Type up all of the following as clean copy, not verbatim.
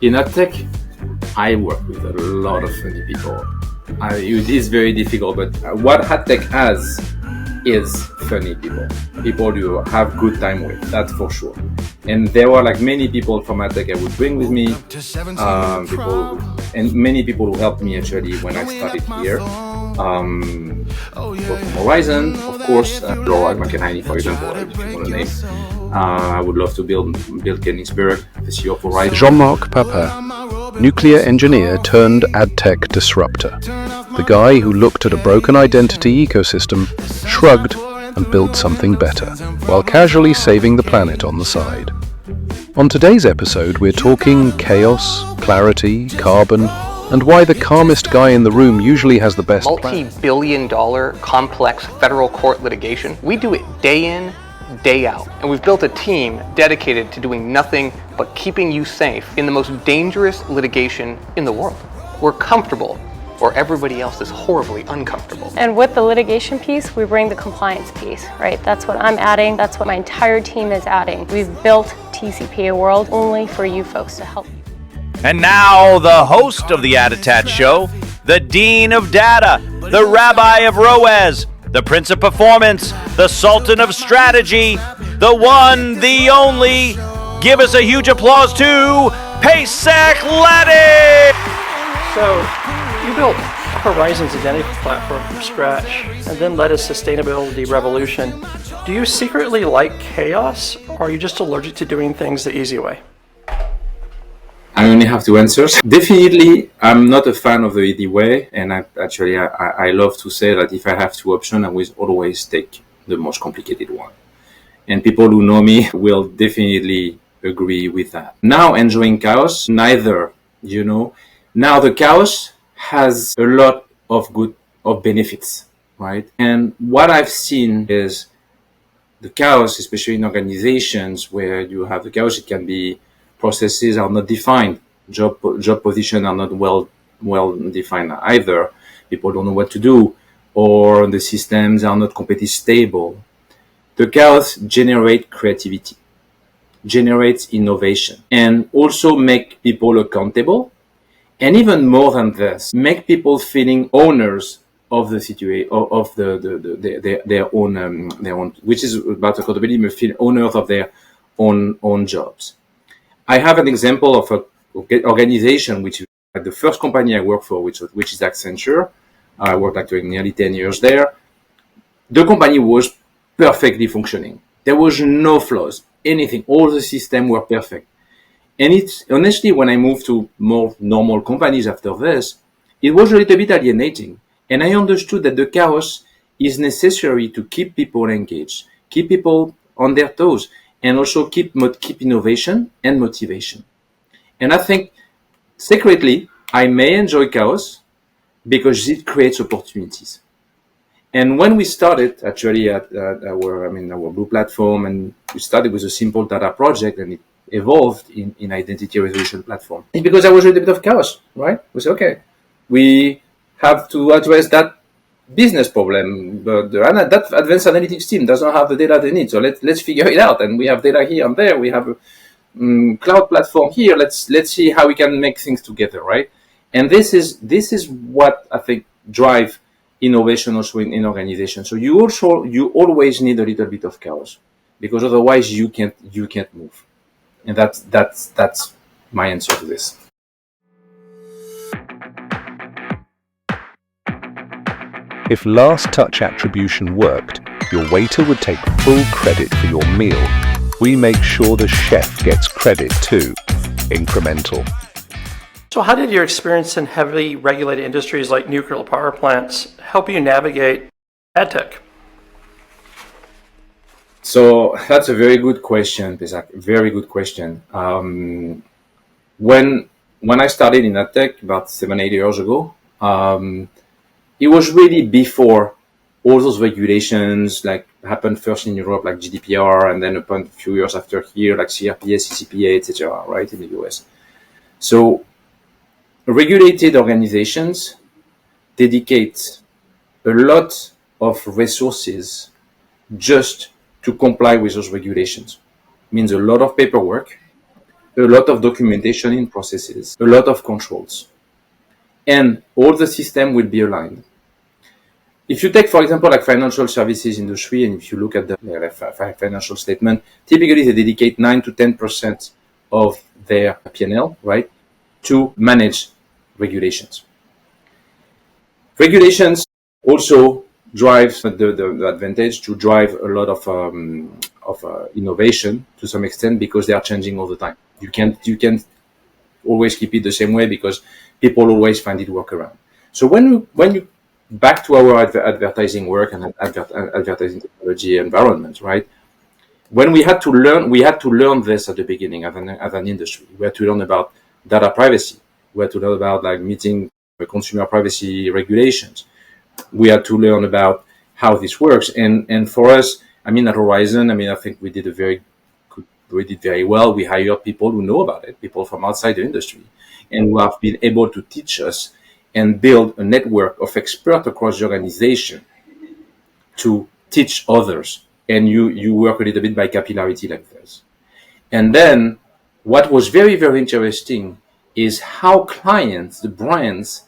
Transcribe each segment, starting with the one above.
In adtech, I work with a lot of funny people. It is very difficult, but what adtech has is funny people. People you have good time with, that's for sure. And there were like many people from adtech I would bring with me, and many people who helped me actually when I started here. People from Horizon, of course, Laura McEnany, for example, if you want to name. I would love to build Kenningsburg, the CEO of Horizon. Jean-Marc Papin, nuclear engineer turned adtech disruptor. The guy who looked at a broken identity ecosystem, shrugged, and built something better, while casually saving the planet on the side. On today's episode, we're talking chaos, clarity, carbon, and why the calmest guy in the room usually has the best plan. Multi-billion-dollar complex federal court litigation. We do it day in, day out. And we've built a team dedicated to doing nothing but keeping you safe in the most dangerous litigation in the world. We're comfortable where everybody else is horribly uncomfortable. And with the litigation piece, we bring the compliance piece, right? That's what I'm adding. That's what my entire team is adding. We've built TCPA World only for you folks to help you. And now the host of the ADOTAT show, the Dean of Data, the Rabbi of ROAS, the Prince of Performance, the Sultan of Strategy, the one, the only. Give us a huge applause to Pesach Laddy! So, you built Horizon's identity platform from scratch and then led a sustainability revolution. Do you secretly like chaos, or are you just allergic to doing things the easy way? I only have two answers. Definitely, I'm not a fan of the easy way, and I love to say that if I have two options, I will always take the most complicated one. And people who know me will definitely agree with that. Now, enjoying chaos, neither, Now, the chaos has a lot of benefits, right? And what I've seen is the chaos, especially in organizations where you have the chaos, it can be processes are not defined, job positions are not well defined either. People don't know what to do, or the systems are not completely stable. The chaos generates creativity, generates innovation, and also make people accountable. And even more than this, make people feeling owners of the situation, of their own, which is about accountability, feel owners of their own jobs. I have an example of an organization which is the first company I worked for, which is Accenture. I worked during nearly 10 years there. The company was perfectly functioning. There was no flaws, anything. All the systems were perfect. And it's honestly, when I moved to more normal companies after this, it was a little bit alienating. And I understood that the chaos is necessary to keep people engaged, keep people on their toes, and also keep innovation and motivation. And I think secretly, I may enjoy chaos because it creates opportunities. And when we started actually at our Blue platform, and we started with a simple data project, and it evolved in identity resolution platform. It's because there was a little bit of chaos, right? We said, okay, we have to address that business problem. That advanced analytics team doesn't have the data they need, so let's figure it out. And we have data here and there. We have a cloud platform here. Let's see how we can make things together, right? And this is what I think drive innovation also in organizations. So you always need a little bit of chaos, because otherwise you can't move. And that's my answer to this. If last touch attribution worked, your waiter would take full credit for your meal. We make sure the chef gets credit too. Incremental. So how did your experience in heavily regulated industries like nuclear power plants help you navigate adtech? So that's a very good question, Pesach. Very good question. When I started in adtech about 7-8 years ago, it was really before all those regulations like happened first in Europe, like GDPR, and then a few years after here, like CRPS, CCPA, etc., right, in the US. So regulated organizations dedicate a lot of resources just to comply with those regulations. It means a lot of paperwork, a lot of documentation in processes, a lot of controls, and all the system will be aligned. If you take, for example, like financial services industry, and if you look at the financial statement, typically they dedicate 9 to 10% of their P&L, right, to manage regulations. Regulations also drive the advantage to drive a lot of innovation to some extent, because they are changing all the time. You can't always keep it the same way, because people always find it workaround. So when you back to our advertising work and advertising technology environment, right? When we had to learn this at the beginning as an industry. We had to learn about data privacy. We had to learn about like meeting consumer privacy regulations. We had to learn about how this works. And for us, I mean, at Horizon, I think we did very well. We hired people who know about it, people from outside the industry, and who have been able to teach us and build a network of experts across the organization to teach others. And you work a little bit by capillarity like this. And then what was very, very interesting is how clients, the brands,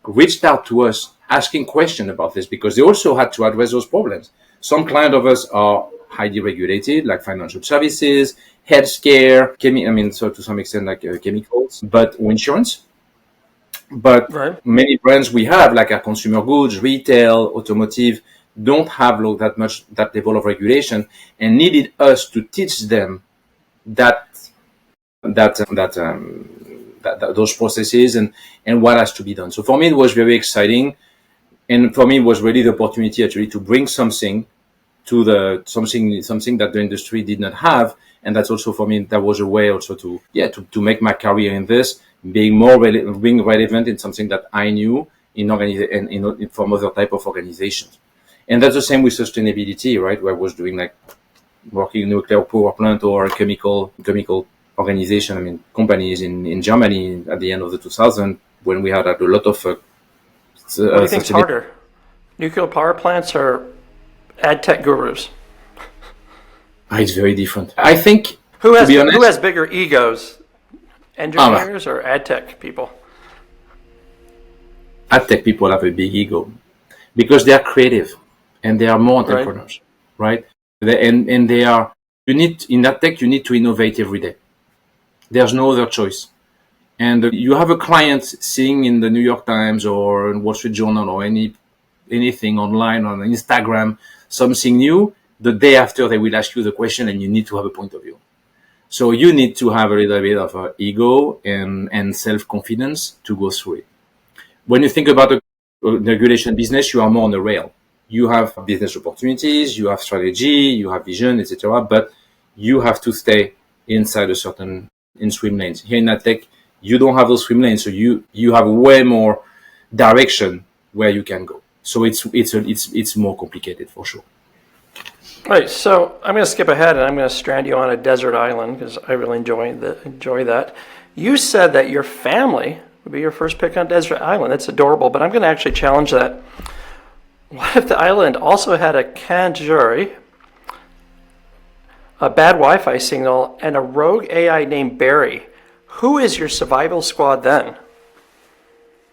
reached out to us asking questions about this, because they also had to address those problems. Some clients of us are highly regulated, like financial services, healthcare, so to some extent like chemicals, but insurance. But right. Many brands we have, like our consumer goods, retail, automotive, don't have that level of regulation, and needed us to teach them those processes and what has to be done. So for me, it was very exciting, and for me, it was really the opportunity actually to bring something to something that the industry did not have, and that's also for me that was a way also to make my career in this, being relevant in something that I knew from other type of organizations. And that's the same with sustainability, right? Where I was doing like working in nuclear power plant or chemical organization, companies in Germany at the end of the 2000s, when we had a lot of. What do you think's harder? Nuclear power plants or adtech gurus? It's very different. I think. Who has bigger egos? Engineers or adtech people? Adtech people have a big ego because they are creative and they are more entrepreneurs, right? And they are. In adtech, you need to innovate every day. There's no other choice. And you have a client seeing in the New York Times or in Wall Street Journal or anything online on Instagram something new. The day after, they will ask you the question, and you need to have a point of view. So you need to have a little bit of ego and self-confidence to go through it. When you think about a regulation business, you are more on the rail. You have business opportunities, you have strategy, you have vision, etc. But you have to stay inside a certain swim lanes. Here in AdTech, you don't have those swim lanes, so you have way more direction where you can go. So it's more complicated for sure. Right. So I'm going to skip ahead and I'm going to strand you on a desert island because I really enjoy that. You said that your family would be your first pick on desert island. That's adorable, but I'm going to actually challenge that. What if the island also had a canned jury, a bad Wi-Fi signal, and a rogue AI named Barry? Who is your survival squad then?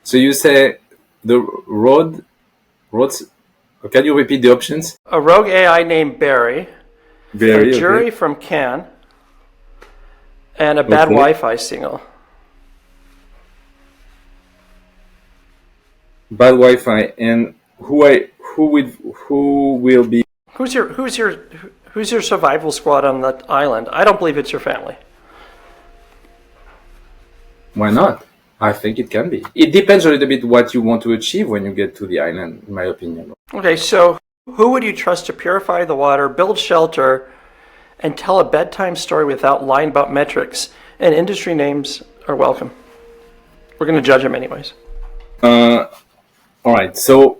So you say the roads. Can you repeat the options? A rogue AI named Barry, a jury from Cannes, and a bad Wi-Fi signal. Bad Wi-Fi, and who will be? Who's your survival squad on that island? I don't believe it's your family. Why not? I think it can be. It depends a little bit what you want to achieve when you get to the island, in my opinion. Okay, so who would you trust to purify the water, build shelter, and tell a bedtime story without lying about metrics? And industry names are welcome. We're going to judge them anyways. All right, so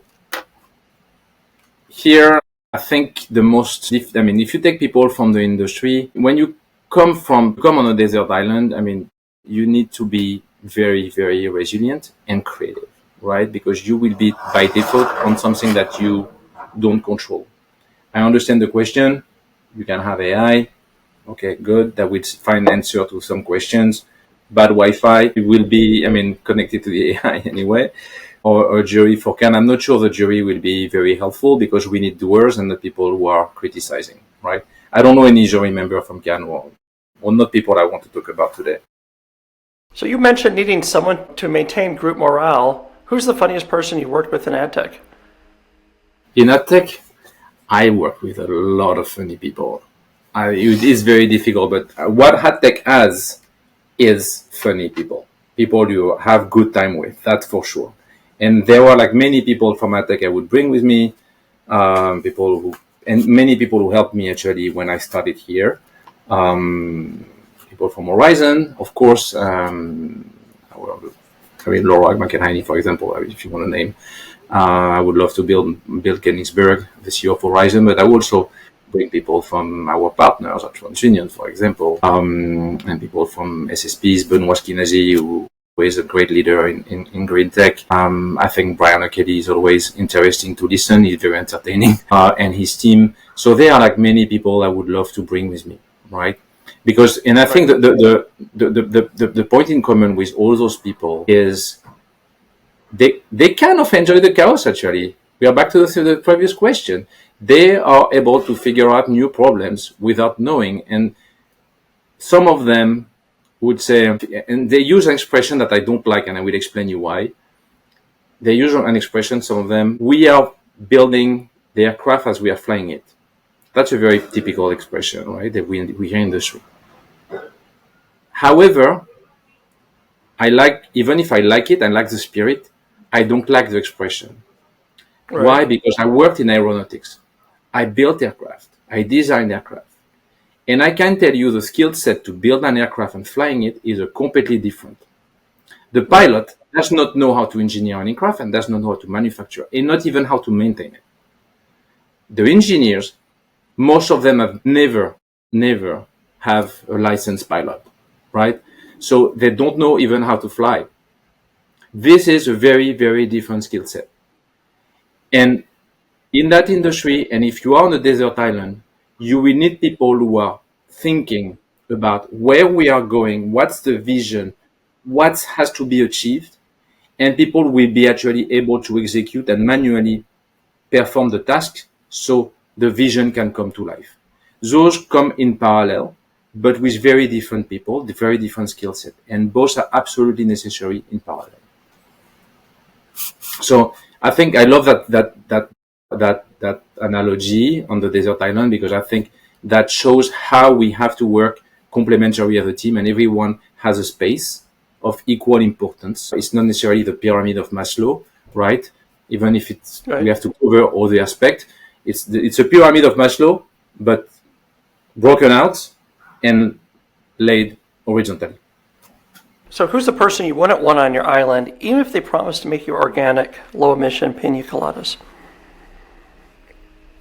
here I think if you take people from the industry, when you come on a desert island, you need to be very, very resilient and creative, right? Because you will be by default on something that you don't control. I understand the question. You can have AI, Okay, good. That would find answer to some questions. Bad Wi-Fi, it will be, connected to the AI anyway. Or a jury for Can. I'm not sure the jury will be very helpful because we need doers and not people who are criticizing, right? I don't know any jury member from Can or not people I want to talk about today. So you mentioned needing someone to maintain group morale. Who's the funniest person you worked with in AdTech? In AdTech, I work with a lot of funny people. It is very difficult, but what AdTech has is funny people. People you have good time with, that's for sure. And there were like many people from AdTech I would bring with me, many people who helped me actually when I started here. People from Horizon, of course, Laura McEnany, for example, if you want to name. I would love to build Koenigsberg, the CEO of Horizon, but I would also bring people from our partners at TransUnion, for example, and people from SSPs, Benoit Skinazi, who is a great leader in green tech. I think Brian O'Kelly is always interesting to listen. He's very entertaining, and his team. So there are like many people I would love to bring with me, right? Because, and I think that the point in common with all those people is they kind of enjoy the chaos. Actually, we are back to the previous question. They are able to figure out new problems without knowing, and some of them would say, and they use an expression that I don't like, and I will explain you why. They use an expression, some of them, we are building the aircraft as we are flying it. That's a very typical expression, right, that we hear in the industry. However, even if I like it, I like the spirit, I don't like the expression. Right. Why? Because I worked in aeronautics. I built aircraft. I designed aircraft. And I can tell you the skill set to build an aircraft and flying it is a completely different. The pilot does not know how to engineer an aircraft and does not know how to manufacture and not even how to maintain it. The engineers, most of them have never have a licensed pilot, right? So they don't know even how to fly. This is a very, very different skill set. And in that industry, and if you are on a desert island, you will need people who are thinking about where we are going, what's the vision, what has to be achieved, and people will be actually able to execute and manually perform the task so the vision can come to life. Those come in parallel, but with very different people, the very different skill set, and both are absolutely necessary in parallel. So I think I love that analogy on the desert island, because I think that shows how we have to work complementary as a team, and everyone has a space of equal importance. It's not necessarily the pyramid of Maslow, right? Even if it's right. We have to cover all the aspects. It's a pyramid of Maslow, but broken out and laid horizontally. So who's the person you wouldn't want on your island, even if they promise to make you organic, low-emission pina coladas?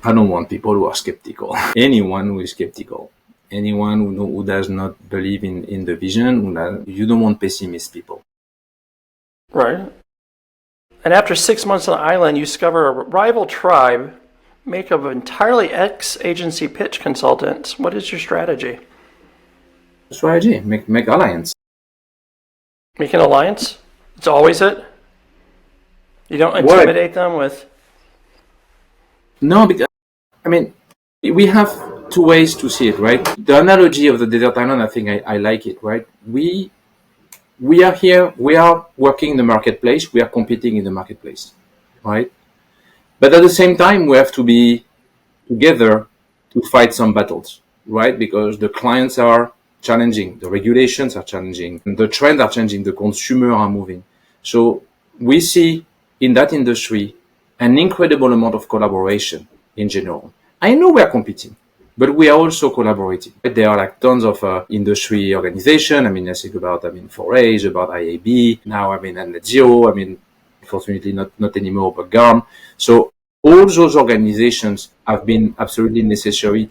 I don't want people who are skeptical. Anyone who is skeptical. Anyone who does not believe in the vision. You don't want pessimist people. Right. And after 6 months on the island, you discover a rival tribe made up of entirely ex-agency pitch consultants. What is your strategy? Strategy? Make alliance. Make an alliance? It's always it? You don't intimidate them with... No, because, we have two ways to see it, right? The analogy of the desert island, I think I like it, right? We are here, we are working in the marketplace, we are competing in the marketplace, right? But at the same time, we have to be together to fight some battles, right? Because the clients are challenging, the regulations are challenging, the trends are changing, the consumer are moving. So we see in that industry an incredible amount of collaboration in general. I know we are competing, but we are also collaborating. There are like tons of industry organization. I think about 4H, about IAB, now and Net Zero, unfortunately not anymore, but GARM. So all those organizations have been absolutely necessary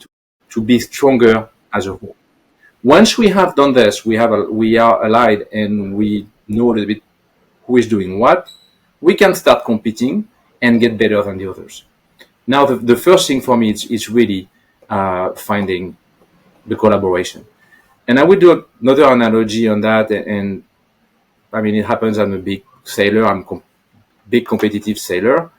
to be stronger as a whole. Once we have done this, we are allied and we know a little bit who is doing what, we can start competing and get better than the others. Now, the first thing for me is really finding the collaboration. And I would do another analogy on that. And I mean, it happens. I'm a big sailor. Big competitive sailor.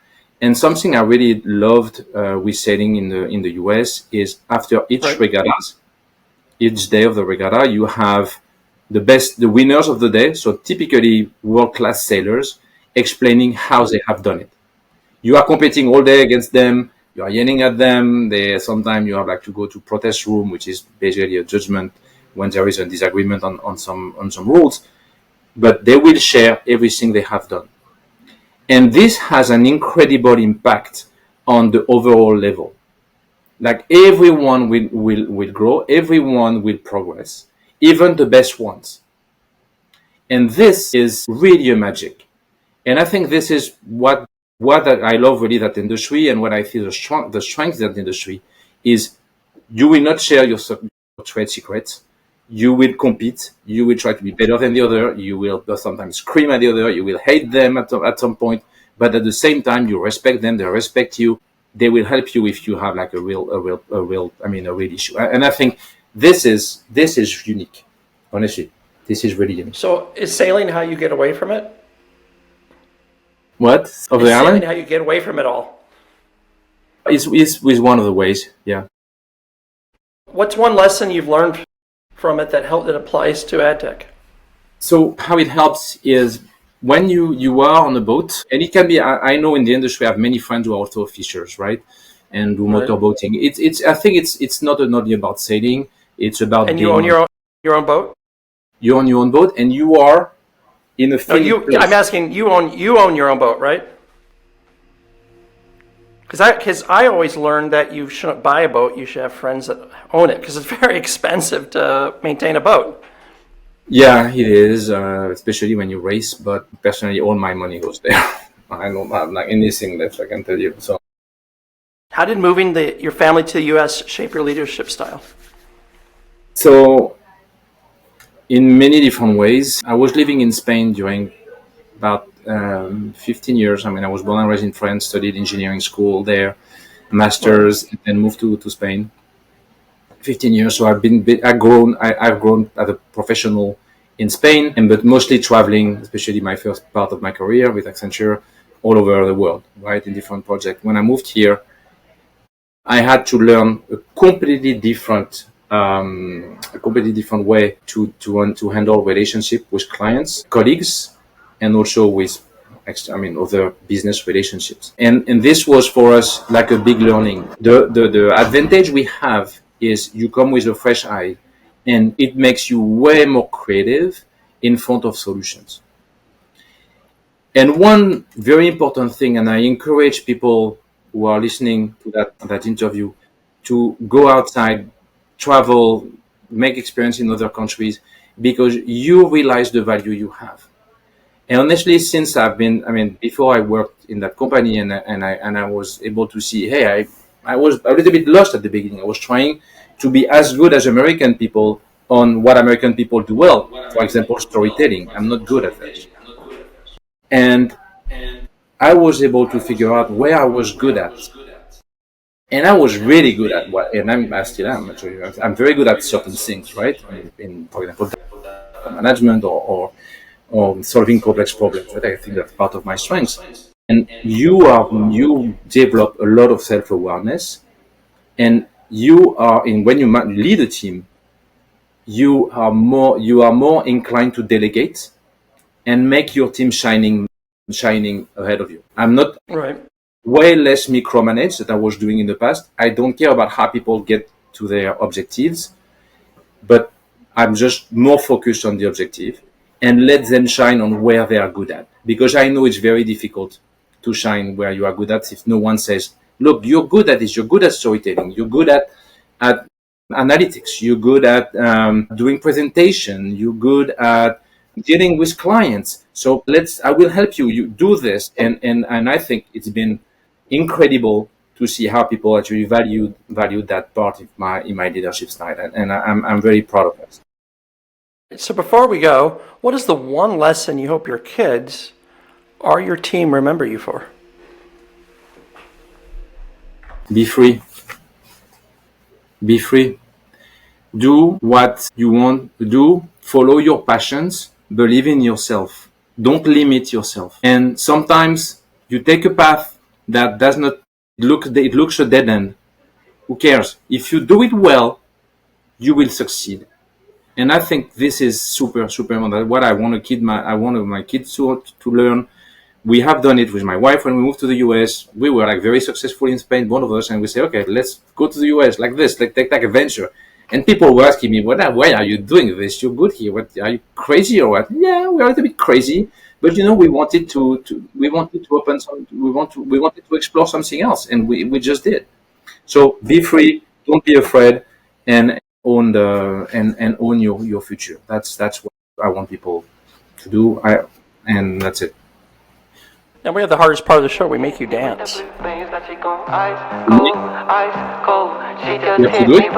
And something I really loved with sailing in the US is after each regattas, each day of the regatta, you have the winners of the day. So typically world-class sailors explaining how they have done it. You are competing all day against them. You are yelling at them. Sometimes you have like to go to protest room, which is basically a judgment when there is a disagreement on some rules. But they will share everything they have done. And this has an incredible impact on the overall level. Like everyone will grow, everyone will progress, even the best ones. And this is really a magic. And I think this is what I love really that industry, and what I feel the strength of that industry is you will not share your trade secrets. You will compete. You will try to be better than the other. You will sometimes scream at the other. You will hate them at some point. But at the same time, you respect them. They respect you. They will help you if you have like a real issue. And I think this is unique. Honestly, this is really unique. So is sailing how you get away from it? What? Of the island? Sailing how you get away from it all? It's one of the ways, yeah. What's one lesson you've learned from it that applies to AdTech? So how it helps is when you are on a boat, and it can be, I know in the industry I have many friends who are also fishers, right? And do motorboating. I think it's not only about sailing, it's about and you own your own boat? You own your own boat, and you are in a place. I'm asking, you own your own boat, right? Because I always learned that you shouldn't buy a boat, you should have friends that own it, because it's very expensive to maintain a boat. Yeah, it is, especially when you race, but personally all my money goes there. I don't have like anything left, I can tell you. So, how did moving your family to the US shape your leadership style? So, in many different ways. I was living in Spain during about 15 years. I mean, I was born and raised in France, studied engineering school there, master's, and then moved to Spain. 15 years. So I've grown as a professional in Spain, but mostly traveling, especially my first part of my career with Accenture, all over the world, right, in different projects. When I moved here, I had to learn a completely different way to handle relationship with clients, colleagues, and also with other business relationships. And this was for us like a big learning. The advantage we have is you come with a fresh eye, and it makes you way more creative in front of solutions. And one very important thing, and I encourage people who are listening to that interview to go outside, travel, make experience in other countries, because you realize the value you have. And honestly, since before I worked in that company and I was able to see, hey, I was a little bit lost at the beginning. I was trying to be as good as American people on what American people do well. For example, storytelling. I'm not good at that. And I was able to figure out where I was good at. And I was really good at I still am. Actually, I'm very good at certain things, right? For example, management or solving complex problems. Right? I think that's part of my strengths. And you develop a lot of self-awareness, and when you lead a team, you are more inclined to delegate and make your team shining ahead of you. I'm not way less micromanaged than I was doing in the past. I don't care about how people get to their objectives, but I'm just more focused on the objective and let them shine on where they are good at. Because I know it's very difficult to shine where you are good at if no one says, look, you're good at this, you're good at storytelling, you're good at analytics, you're good at doing presentation, you're good at dealing with clients. So I will help you do this. And I think it's been incredible to see how people actually value that part in my leadership style. And I'm very proud of it. So before we go, what is the one lesson you hope your kids or your team remember you for? Be free. Be free. Do what you want to do, follow your passions, believe in yourself. Don't limit yourself. And sometimes you take a path that does not it looks a dead end. Who cares? If you do it well, you will succeed. And I think this is super, super important. What I want my kids to learn. We have done it with my wife when we moved to the US. We were like very successful in Spain, both of us, and we say, okay, let's go to the US like this, like take a venture. And people were asking me, why are you doing this? You're good here. What, are you crazy or what? Yeah, we're a little bit crazy, but we wanted to open some. We wanted to explore something else, and we just did. So be free, don't be afraid, and own own your future. That's what I want people to do. And that's it. And we have the hardest part of the show. We make you dance. You have to do it.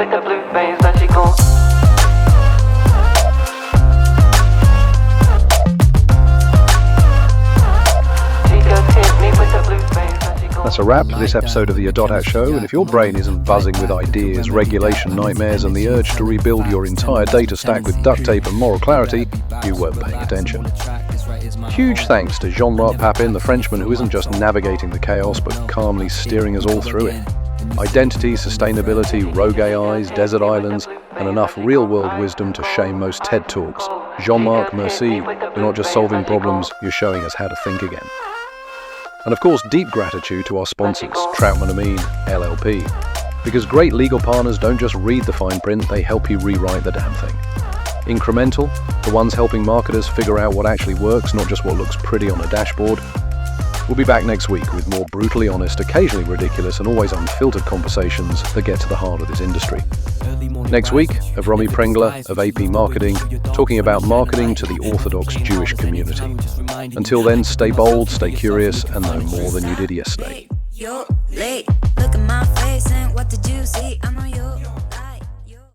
That's a wrap for this episode of the ADOTAT show, and if your brain isn't buzzing with ideas, regulation nightmares, and the urge to rebuild your entire data stack with duct tape and moral clarity, you weren't paying attention. Huge thanks to Jean-Marc Papin, the Frenchman who isn't just navigating the chaos but calmly steering us all through it. Identity, sustainability, rogue AIs, desert islands, and enough real-world wisdom to shame most TED Talks. Jean-Marc, merci. You're not just solving problems, you're showing us how to think again. And of course, deep gratitude to our sponsors, Troutman Amin, LLP. Because great legal partners don't just read the fine print, they help you rewrite the damn thing. Incremental, the ones helping marketers figure out what actually works, not just what looks pretty on a dashboard. We'll be back next week with more brutally honest, occasionally ridiculous, and always unfiltered conversations that get to the heart of this industry. Next week, Avrami Prengler of AP Marketing, talking about marketing to the Orthodox Jewish community. Until then, stay bold, stay curious, and know more than you did yesterday. You're late, look at my face.